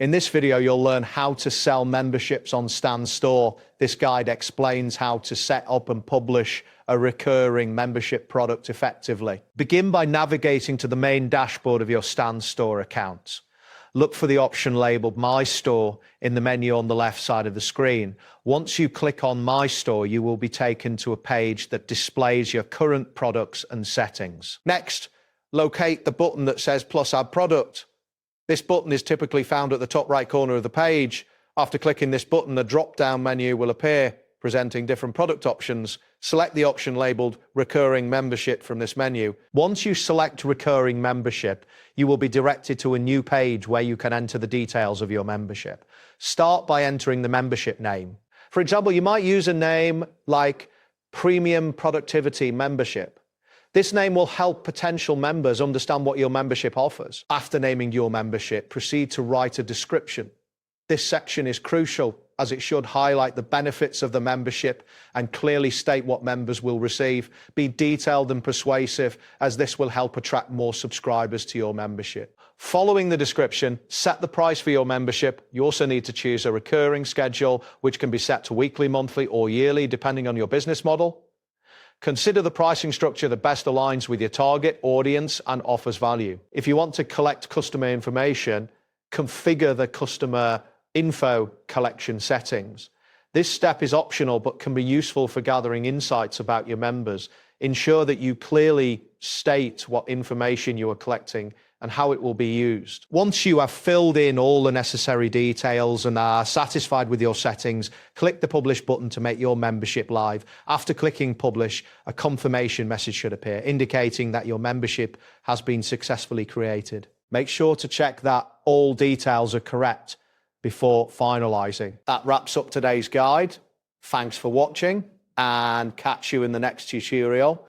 In this video, you'll learn how to sell memberships on Stan Store. This guide explains how to set up and publish a recurring membership product effectively. Begin by navigating to the main dashboard of your Stan Store account. Look for the option labeled My Store in the menu on the left side of the screen. Once you click on My Store, you will be taken to a page that displays your current products and settings. Next, locate the button that says Plus Add Product. This button is typically found at the top right corner of the page. After clicking this button, a drop-down menu will appear, presenting different product options. Select the option labeled Recurring Membership from this menu. Once you select Recurring Membership, you will be directed to a new page where you can enter the details of your membership. Start by entering the membership name. For example, you might use a name like Premium Productivity Membership. This name will help potential members understand what your membership offers. After naming your membership, proceed to write a description. This section is crucial as it should highlight the benefits of the membership and clearly state what members will receive. Be detailed and persuasive, as this will help attract more subscribers to your membership. Following the description, set the price for your membership. You also need to choose a recurring schedule, which can be set to weekly, monthly, or yearly, depending on your business model. Consider the pricing structure that best aligns with your target audience and offers value. If you want to collect customer information, configure the customer info collection settings. This step is optional but can be useful for gathering insights about your members. Ensure that you clearly state what information you are collecting and how it will be used. Once you have filled in all the necessary details and are satisfied with your settings, click the Publish button to make your membership live. After clicking Publish, a confirmation message should appear, indicating that your membership has been successfully created. Make sure to check that all details are correct before finalizing. That wraps up today's guide. Thanks for watching and catch you in the next tutorial.